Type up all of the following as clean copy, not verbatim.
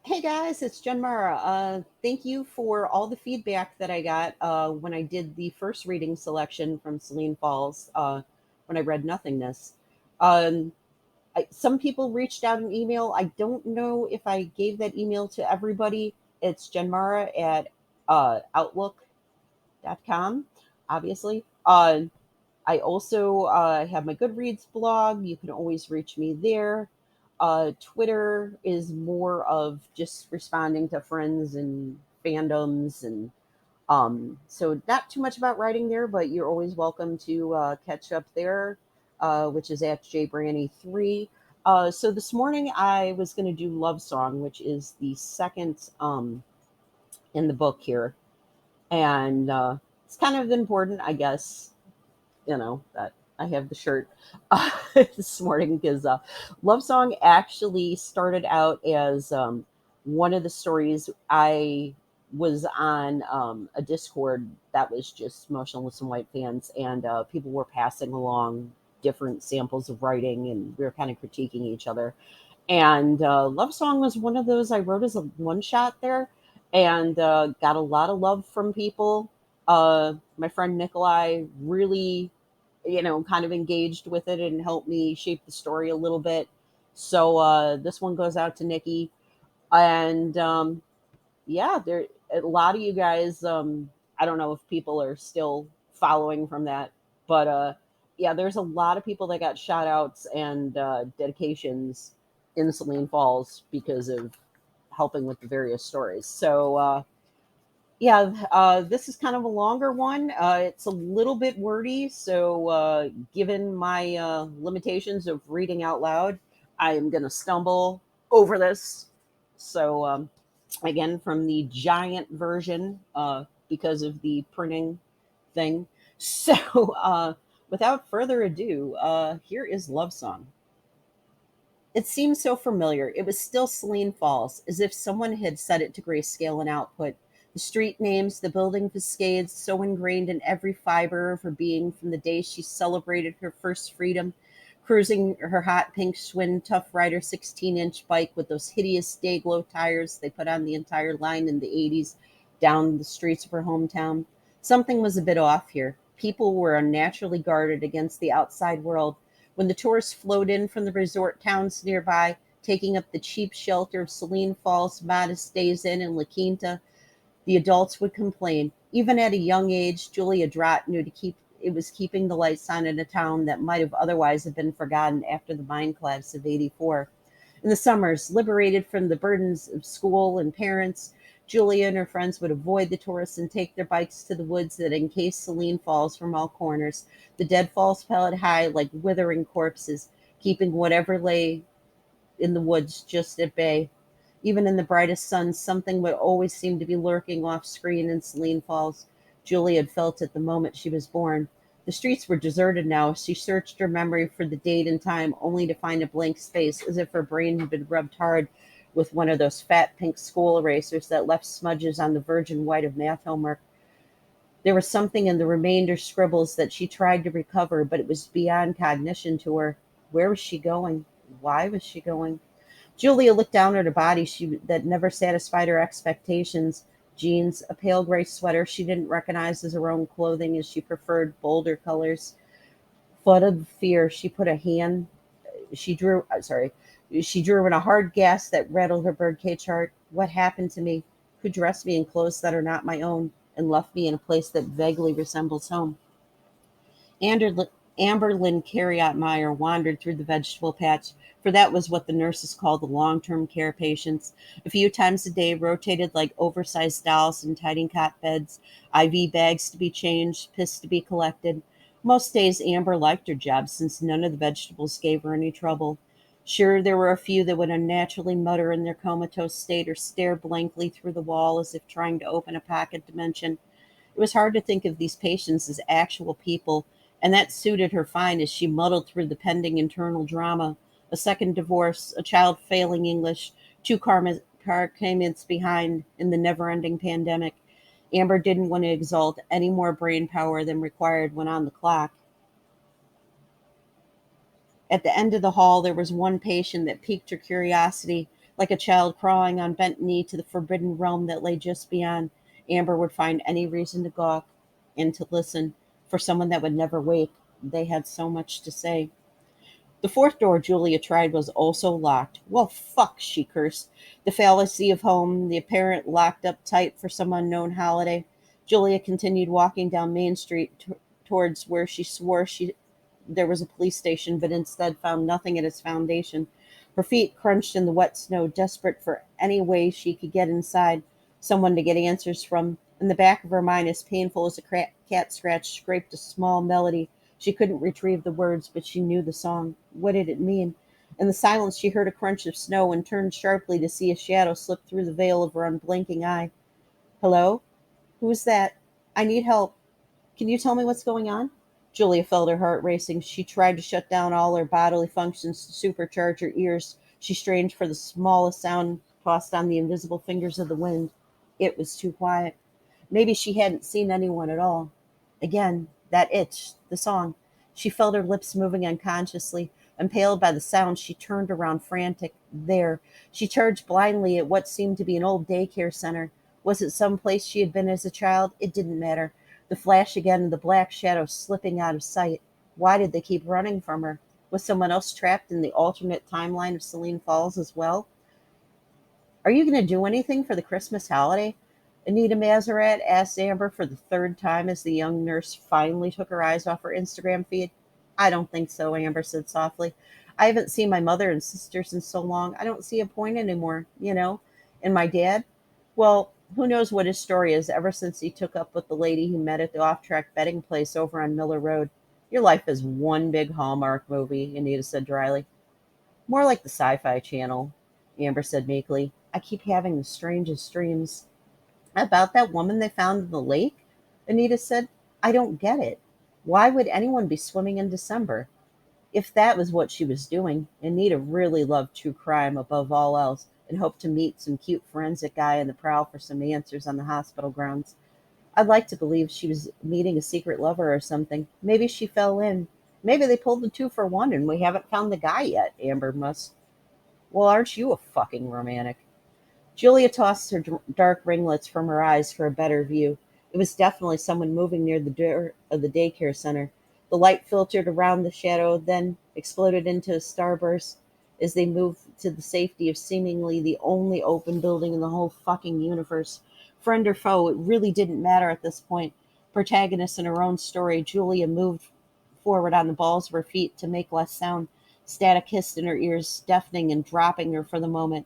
Hey guys, it's Jen Mara. Thank you for all the feedback that I got when I did the first reading selection from Celine Falls when I read Nothingness. Um, some people reached out an email. I don't know if I gave that email to everybody. It's jenmara at outlook.com, obviously. I also have my Goodreads blog. You can always reach me there. Twitter is more of just responding to friends and fandoms, and so not too much about writing there, but you're always welcome to catch up there, which is at jbranny3. So this morning I was going to do Love Song, which is the second in the book here, and it's kind of important, I guess, that I have the shirt this morning because Love Song actually started out as one of the stories I was on a Discord that was just Motionless and White fans, and people were passing along different samples of writing, and we were kind of critiquing each other. And Love Song was one of those I wrote as a one shot there, and got a lot of love from people. My friend Nikolai really, kind of engaged with it and helped me shape the story a little bit. So this one goes out to Nikki, and yeah, there a lot of you guys. I don't know if people are still following from that, but yeah, there's a lot of people that got shout outs and dedications in Celine Falls because of helping with the various stories. So yeah, this is kind of a longer one. It's a little bit wordy, so given my limitations of reading out loud, I am going to stumble over this. So, again, from the giant version, because of the printing thing. So, without further ado, here is Love Song. It seemed so familiar. It was still Celine Falls, as if someone had set it to grayscale and output. The street names, the building facades, so ingrained in every fiber of her being from the day she celebrated her first freedom, cruising her hot pink Schwinn Tough Rider 16-inch bike with those hideous day-glow tires they put on the entire line in the 80s down the streets of her hometown. Something was a bit off here. People were unnaturally guarded against the outside world. When the tourists flowed in from the resort towns nearby, taking up the cheap shelter of Celine Falls, Modest Days Inn, and La Quinta, the adults would complain. Even at a young age, Julia Drott knew to keep it was keeping the lights on in a town that might have otherwise have been forgotten after the mine collapse of '84. In the summers, liberated from the burdens of school and parents, Julia and her friends would avoid the tourists and take their bikes to the woods that encased Celine Falls from all corners. The dead falls piled high like withering corpses, keeping whatever lay in the woods just at bay. Even in the brightest sun, something would always seem to be lurking off screen in Celine Falls. Julie had felt it the moment she was born. The streets were deserted now. She searched her memory for the date and time, only to find a blank space, as if her brain had been rubbed hard with one of those fat pink school erasers that left smudges on the virgin white of math homework. There was something in the remainder scribbles that she tried to recover, but it was beyond cognition to her. Where was she going? Why was she going? Julia looked down at her body that never satisfied her expectations. Jeans, a pale gray sweater she didn't recognize as her own clothing as she preferred bolder colors. Flooded with fear, she drew in a hard gasp that rattled her birdcage heart. What happened to me? Who dressed me in clothes that are not my own and left me in a place that vaguely resembles home? Ander- Amberlyn Carriott-Meyer wandered through the vegetable patch, for that was what the nurses called the long-term care patients. A few times a day, rotated like oversized dolls in tiny cot beds, IV bags to be changed, piss to be collected. Most days, Amber liked her job since none of the vegetables gave her any trouble. Sure, there were a few that would unnaturally mutter in their comatose state or stare blankly through the wall as if trying to open a pocket dimension. It was hard to think of these patients as actual people, and that suited her fine as she muddled through the pending internal drama. A second divorce, a child failing English, two car payments behind in the never ending pandemic. Amber didn't want to exalt any more brain power than required when on the clock. At the end of the hall, there was one patient that piqued her curiosity. Like a child crawling on bent knee to the forbidden realm that lay just beyond, Amber would find any reason to gawk and to listen for someone that would never wake. They had so much to say. The fourth door Julia tried was also locked. Well, fuck, she cursed. The fallacy of home, the apparent locked up tight for some unknown holiday. Julia continued walking down Main Street towards where she swore there was a police station, but instead found nothing at its foundation. Her feet crunched in the wet snow, desperate for any way she could get inside, someone to get answers from. In the back of her mind, as painful as a cat scratch scraped a small melody. She couldn't retrieve the words, but she knew the song. What did it mean? In the silence, she heard a crunch of snow and turned sharply to see a shadow slip through the veil of her unblinking eye. Hello? Who's that? I need help. Can you tell me what's going on? Julia felt her heart racing. She tried to shut down all her bodily functions to supercharge her ears. She strained for the smallest sound tossed on the invisible fingers of the wind. It was too quiet. Maybe she hadn't seen anyone at all. Again, that itch, the song. She felt her lips moving unconsciously. Impaled by the sound, she turned around frantic. There. She charged blindly at what seemed to be an old daycare center. Was it some place she had been as a child? It didn't matter. The flash again and the black shadow slipping out of sight. Why did they keep running from her? Was someone else trapped in the alternate timeline of Celine Falls as well? Are you going to do anything for the Christmas holiday? Anita Mazerat asked Amber for the third time as the young nurse finally took her eyes off her Instagram feed. I don't think so, Amber said softly. I haven't seen my mother and sisters in so long. I don't see a point anymore, you know. And my dad? Well, who knows what his story is ever since he took up with the lady he met at the off track betting place over on Miller Road. Your life is one big Hallmark movie, Anita said dryly. More like the Sci Fi Channel, Amber said meekly. I keep having the strangest dreams. About that woman they found in the lake? Anita said. I don't get it. Why would anyone be swimming in December? If that was what she was doing, Anita really loved true crime above all else and hoped to meet some cute forensic guy on the prowl for some answers on the hospital grounds. I'd like to believe she was meeting a secret lover or something. Maybe she fell in. Maybe they pulled the two for one and we haven't found the guy yet, Amber must. Well, aren't you a fucking romantic? Julia tossed her dark ringlets from her eyes for a better view. It was definitely someone moving near the door of the daycare center. The light filtered around the shadow, then exploded into a starburst as they moved to the safety of seemingly the only open building in the whole fucking universe. Friend or foe, it really didn't matter at this point. Protagonist in her own story, Julia moved forward on the balls of her feet to make less sound. Static hissed in her ears, deafening and dropping her for the moment,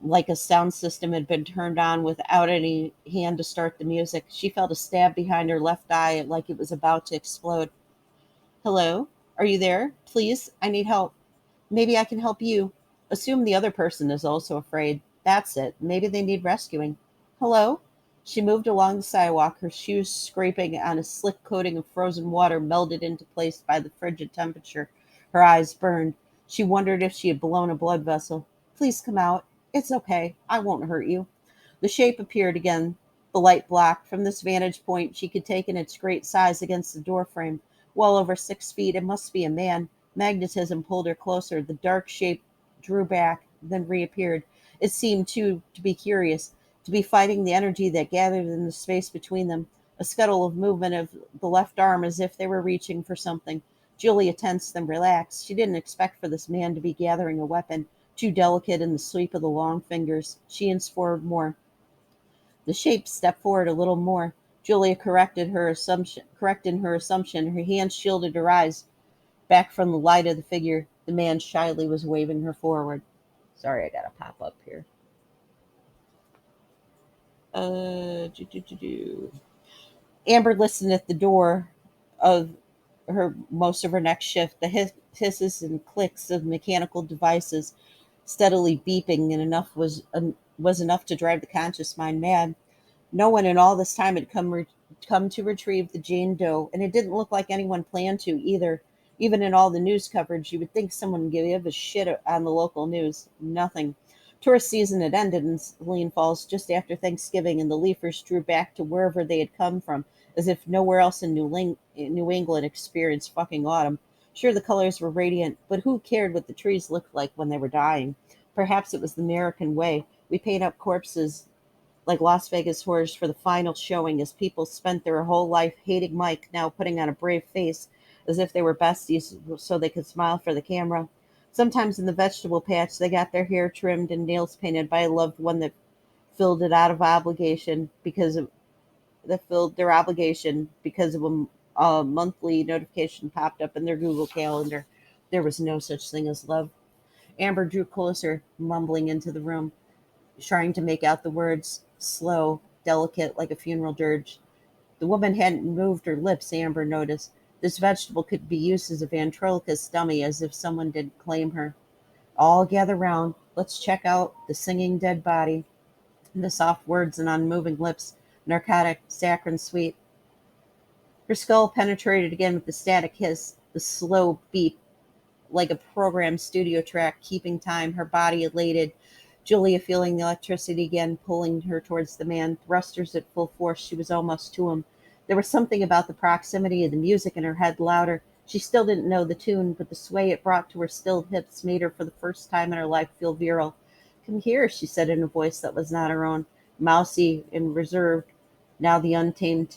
like a sound system had been turned on without any hand to start the music. She felt a stab behind her left eye, like it was about to explode. Hello? Are you there? Please, I need help. Maybe I can help you. Assume the other person is also afraid. That's it. Maybe they need rescuing. Hello? She moved along the sidewalk, her shoes scraping on a slick coating of frozen water melted into place by the frigid temperature. Her eyes burned. She wondered if she had blown a blood vessel. Please come out. It's okay. I won't hurt you. The shape appeared again, the light blocked. From this vantage point, she could take in its great size against the doorframe. Well over 6 feet, it must be a man. Magnetism pulled her closer. The dark shape drew back, then reappeared. It seemed, too, to be curious, to be fighting the energy that gathered in the space between them. A scuttle of movement of the left arm as if they were reaching for something. Julia tensed and relaxed. She didn't expect for this man to be gathering a weapon, too delicate in the sweep of the long fingers. She inched forward more. The shape stepped forward a little more. Julia corrected her assumption. Her hand shielded her eyes back from the light of the figure. The man shyly was waving her forward. Sorry, I gotta pop up here. Do, do, do, do. Amber listened at the door of her most of her next shift. The hisses and clicks of mechanical devices steadily beeping, and was enough to drive the conscious mind mad. No one in all this time had come to retrieve the Jane Doe, and it didn't look like anyone planned to either. Even in all the news coverage, you would think someone would give a shit on the local news. Nothing. Tourist season had ended in Celine Falls just after Thanksgiving, and the leafers drew back to wherever they had come from, as if nowhere else in New England experienced fucking autumn. Sure, the colors were radiant, but who cared what the trees looked like when they were dying? Perhaps it was the American way. We paint up corpses like Las Vegas horrors for the final showing, as people spent their whole life hating Mike, now putting on a brave face as if they were besties so they could smile for the camera. Sometimes in the vegetable patch, they got their hair trimmed and nails painted by a loved one that filled it out of obligation because of that filled their obligation because of a monthly notification popped up in their Google Calendar. There was no such thing as love. Amber drew closer, mumbling into the room, trying to make out the words, slow, delicate, like a funeral dirge. The woman hadn't moved her lips, Amber noticed. This vegetable could be used as a ventriloquist dummy, as if someone did claim her. All gather round. Let's check out the singing dead body. The soft words and unmoving lips, narcotic, saccharine sweet. Her skull penetrated again with the static hiss, the slow beep like a programmed studio track keeping time, her body elated. Julia feeling the electricity again, pulling her towards the man. Thrusters at full force, she was almost to him. There was something about the proximity of the music in her head louder. She still didn't know the tune, but the sway it brought to her stilled hips made her for the first time in her life feel virile. Come here, she said in a voice that was not her own, mousy and reserved, now the untamed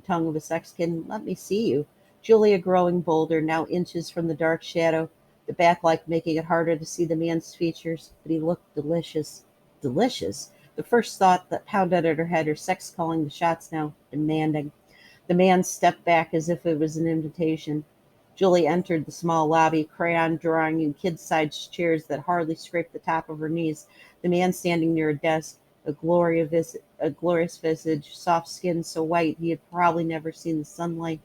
tongue of a sex kitten. Let me see you. Julia growing bolder, now inches from the dark shadow, the backlight making it harder to see the man's features, but he looked delicious. Delicious? The first thought that pounded at her head, her sex calling the shots now, demanding. The man stepped back as if it was an invitation. Julie entered the small lobby, crayon drawing in kid-sized chairs that hardly scraped the top of her knees. The man standing near a desk, a glorious visage, soft skin so white he had probably never seen the sunlight,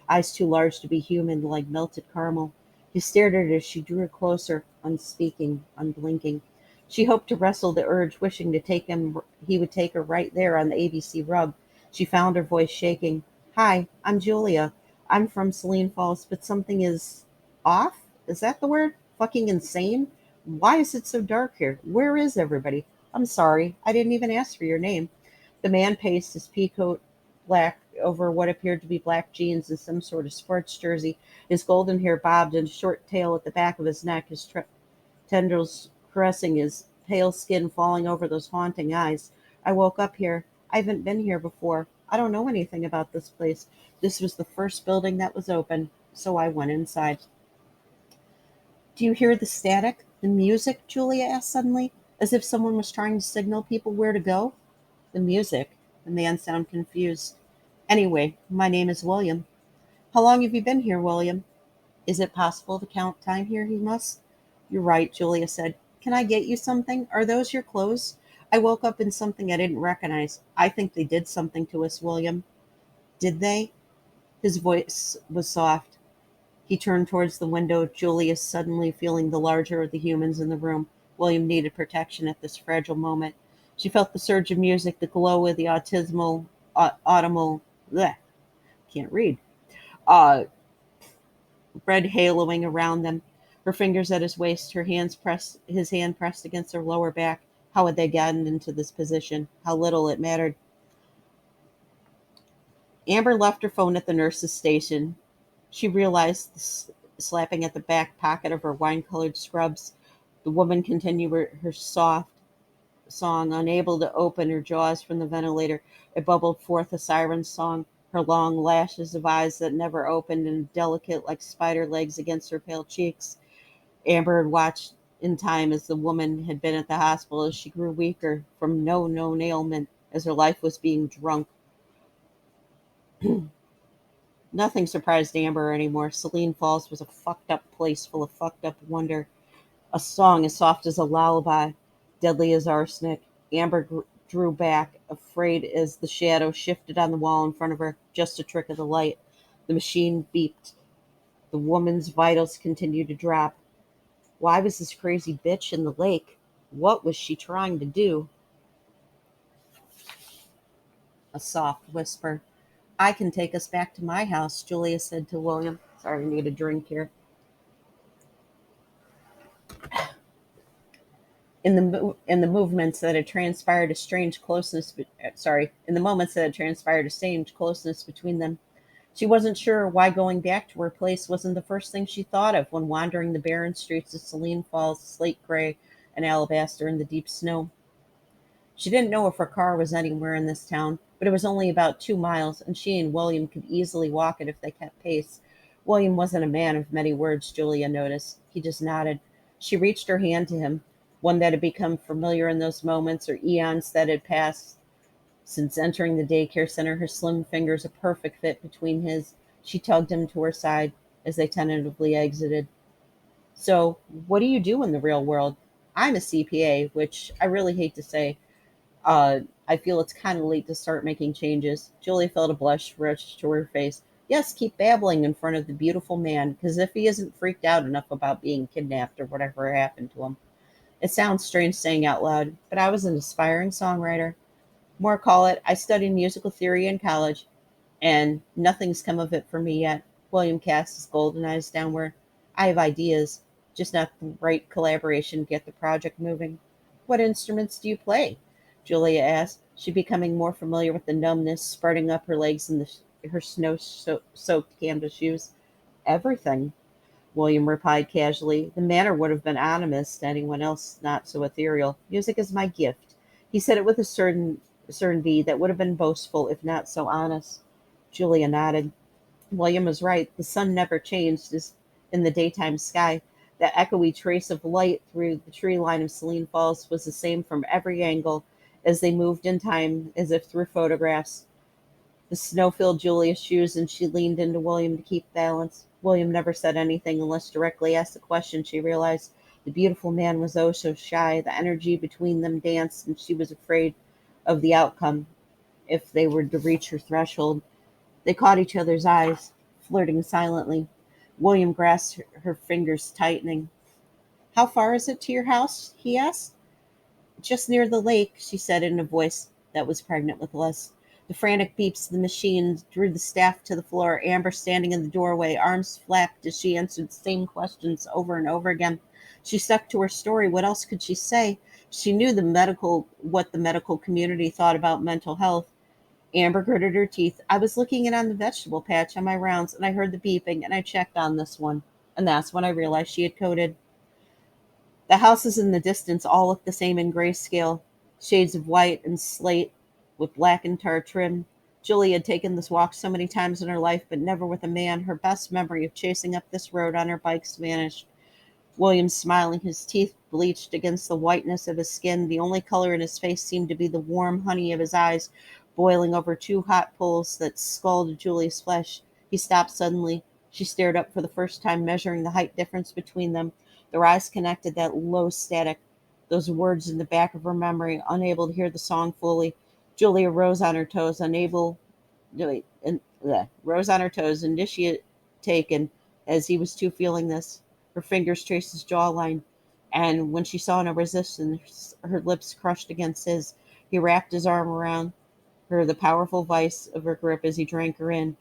eyes too large to be human, like melted caramel. He stared at her as she drew closer, unspeaking, unblinking. She hoped to wrestle the urge, wishing to take him. He would take her right there on the ABC rug. She found her voice shaking. Hi, I'm Julia. I'm from Celine Falls, but something is off? Is that the word? Fucking insane? Why is it so dark here? Where is everybody? I'm sorry. I didn't even ask for your name. The man paced, his pea coat black over what appeared to be black jeans and some sort of sports jersey. His golden hair bobbed in a short tail at the back of his neck, his tendrils caressing his pale skin, falling over those haunting eyes. I woke up here. I haven't been here before. I don't know anything about this place. This was the first building that was open, so I went inside. Do you hear the static? The music? Julia asked suddenly, as if someone was trying to signal people where to go. The music. The man sounded confused. Anyway, my name is William. How long have you been here, William? Is it possible to count time here? He must. You're right, Julia said. Can I get you something? Are those your clothes? I woke up in something I didn't recognize. I think they did something to us, William. Did they? His voice was soft. He turned towards the window, Julia suddenly feeling the larger of the humans in the room. William needed protection at this fragile moment. She felt the surge of music, the glow of the bleh, can't read, uh, red haloing around them. Her fingers at his waist, his hand pressed against her lower back. How had they gotten into this position? How little it mattered. Amber left her phone at the nurse's station. She realized the slapping at the back pocket of her wine-colored scrubs. The woman continued her soft song, unable to open her jaws from the ventilator. It bubbled forth a siren song, her long lashes of eyes that never opened and delicate like spider legs against her pale cheeks. Amber had watched in time as the woman had been at the hospital as she grew weaker from no known ailment, as her life was being drunk. Nothing surprised Amber anymore. Celine Falls was a fucked up place full of fucked up wonder. A song as soft as a lullaby, deadly as arsenic. Amber drew back, afraid as the shadow shifted on the wall in front of her, just a trick of the light. The machine beeped. The woman's vitals continued to drop. Why was this crazy bitch in the lake? What was she trying to do? A soft whisper. I can take us back to my house, Julia said to William. Sorry, I need a drink here. In the movements that had transpired a strange closeness in the moments that had transpired a strange closeness between them. She wasn't sure why going back to her place wasn't the first thing she thought of when wandering the barren streets of Celine Falls, slate gray, and alabaster in the deep snow. She didn't know if her car was anywhere in this town, but it was only about 2 miles, and she and William could easily walk it if they kept pace. William wasn't a man of many words, Julia noticed. He just nodded. She reached her hand to him, one that had become familiar in those moments or eons that had passed since entering the daycare center, her slim fingers a perfect fit between his. She tugged him to her side as they tentatively exited. So, what do you do in the real world? I'm a CPA, which I really hate to say. I feel it's kind of late to start making changes. Julie felt a blush rush to her face. Yes, keep babbling in front of the beautiful man, because if he isn't freaked out enough about being kidnapped or whatever happened to him. It sounds strange saying out loud, but I was an aspiring songwriter. More call it, I studied musical theory in college, and nothing's come of it for me yet. William cast his golden eyes downward. I have ideas, just not the right collaboration to get the project moving. What instruments do you play? Julia asked, she becoming more familiar with the numbness spreading up her legs in her snow-soaked canvas shoes. Everything, William replied casually. The manner would have been ominous to anyone else not so ethereal. Music is my gift. He said it with a certainty that would have been boastful if not so honest. Julia nodded. William was right. The sun never changed as in the daytime sky. The echoey trace of light through the tree line of Selene Falls was the same from every angle as they moved in time, as if through photographs. The snow filled Julia's shoes, and she leaned into William to keep balance. William never said anything unless directly asked a question. She realized the beautiful man was oh so shy. The energy between them danced, and she was afraid of the outcome if they were to reach her threshold. They caught each other's eyes, flirting silently. William grasped her fingers, tightening. How far is it to your house? He asked. Just near the lake, she said in a voice that was pregnant with lust. The frantic beeps of the machine drew the staff to the floor, Amber standing in the doorway, arms flapped as she answered the same questions over and over again. She stuck to her story. What else could she say? She knew what the medical community thought about mental health. Amber gritted her teeth. I was looking in on the vegetable patch on my rounds, and I heard the beeping, and I checked on this one. And that's when I realized she had coded. The houses in the distance all looked the same in grayscale, shades of white and slate with black and tar trim. Julie had taken this walk so many times in her life, but never with a man. Her best memory of chasing up this road on her bikes vanished. William smiling, his teeth bleached against the whiteness of his skin. The only color in his face seemed to be the warm honey of his eyes, boiling over two hot pools that scalded Julie's flesh. He stopped suddenly. She stared up for the first time, measuring the height difference between them. Their eyes connected, that low static, those words in the back of her memory, unable to hear the song fully. Julia rose on her toes, rose on her toes, initiate taken, as he was too feeling this. Her fingers traced his jawline, and when she saw no resistance, her lips crushed against his. He wrapped his arm around her, the powerful vice of her grip as he drank her in.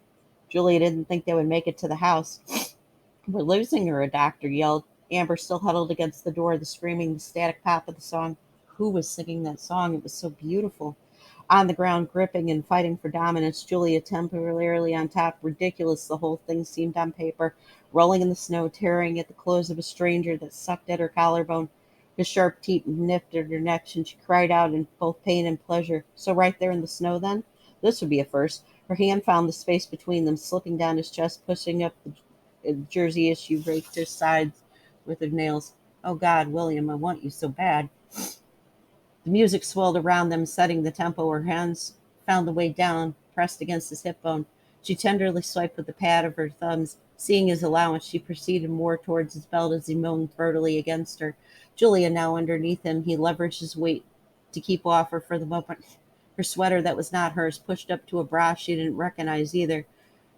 Julia didn't think they would make it to the house. We're losing her, a doctor yelled. Amber still huddled against the door, the screaming, the static pop of the song. Who was singing that song? It was so beautiful. On the ground, gripping and fighting for dominance, Julia temporarily on top. Ridiculous, the whole thing seemed on paper. Rolling in the snow, tearing at the clothes of a stranger that sucked at her collarbone. His sharp teeth nipped at her neck, and she cried out in both pain and pleasure. So right there in the snow, then? This would be a first. Her hand found the space between them, slipping down his chest, pushing up the jersey as she raked his sides with her nails. Oh, God, William, I want you so bad. The music swelled around them, setting the tempo. Her hands found the way down, pressed against his hip bone. She tenderly swiped with the pad of her thumbs. Seeing his allowance, she proceeded more towards his belt as he moaned throatily against her. Julia now underneath him. He leveraged his weight to keep off her for the moment. Her sweater that was not hers pushed up to a bra she didn't recognize either.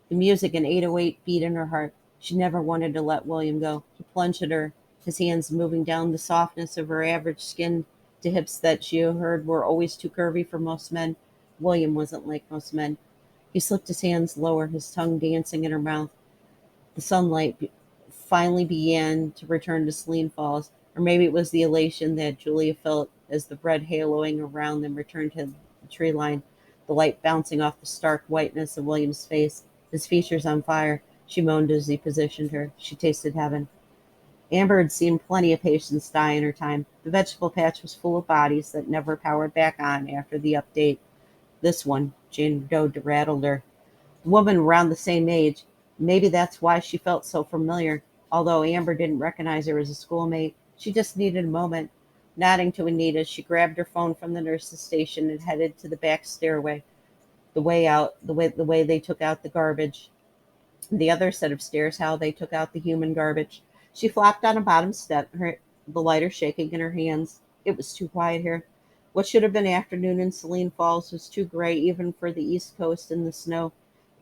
The music, an 808, beat in her heart. She never wanted to let William go. He plunged at her, his hands moving down the softness of her average skin to hips that she heard were always too curvy for most men. William wasn't like most men. He slipped his hands lower, his tongue dancing in her mouth. The sunlight finally began to return to Selene Falls, or maybe it was the elation that Julia felt as the red haloing around them returned to the tree line, the light bouncing off the stark whiteness of William's face, his features on fire. She moaned as he positioned her. She tasted heaven. Amber had seen plenty of patients die in her time. The vegetable patch was full of bodies that never powered back on after the update. This one, Jane Doe rattled her. A woman around the same age. Maybe that's why she felt so familiar. Although Amber didn't recognize her as a schoolmate, she just needed a moment. Nodding to Anita, she grabbed her phone from the nurse's station and headed to the back stairway. The way they took out the garbage. The other set of stairs, how they took out the human garbage. She flopped on a bottom step, the lighter shaking in her hands. It was too quiet here. What should have been afternoon in Saline Falls was too gray even for the East Coast in the snow.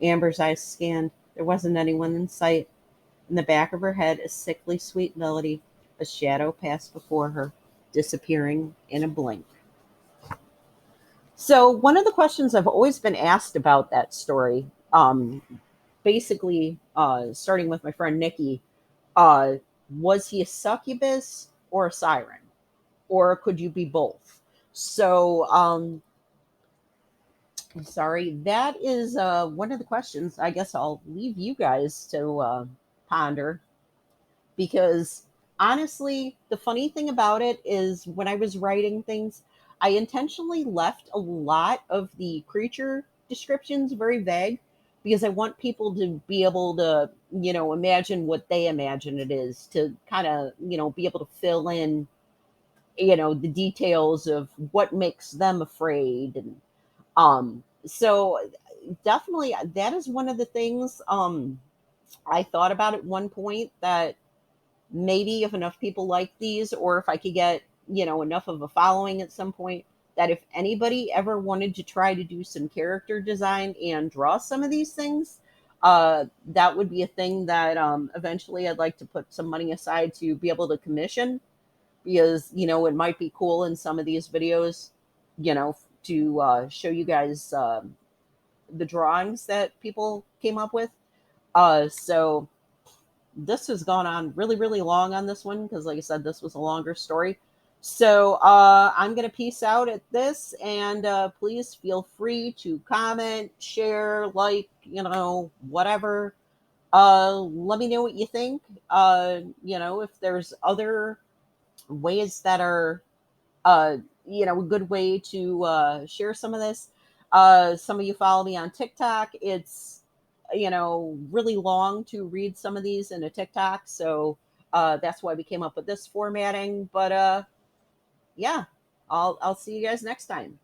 Amber's eyes scanned. There wasn't anyone in sight. In the back of her head, a sickly sweet melody. A shadow passed before her, disappearing in a blink. So, one of the questions I've always been asked about that story, basically, starting with my friend Nikki, uh, was he a succubus or a siren? Or could you be both? So, I'm sorry, that is one of the questions I guess I'll leave you guys to ponder, because honestly, the funny thing about it is when I was writing things, I intentionally left a lot of the creature descriptions very vague because I want people to be able to, imagine what they imagine it is, to kind of, be able to fill in, the details of what makes them afraid. And so definitely that is one of the things I thought about at one point, that maybe if enough people like these, or if I could get, enough of a following at some point, that if anybody ever wanted to try to do some character design and draw some of these things, that would be a thing that eventually I'd like to put some money aside to be able to commission, because, it might be cool in some of these videos, to show you guys the drawings that people came up with. So this has gone on really, really long on this one because, like I said, this was a longer story. So I'm going to peace out at this, and please feel free to comment, share, like, whatever. Let me know what you think. If there's other ways that are a good way to share some of this. Some of you follow me on TikTok. It's, really long to read some of these in a TikTok. So that's why we came up with this formatting. But yeah, I'll see you guys next time.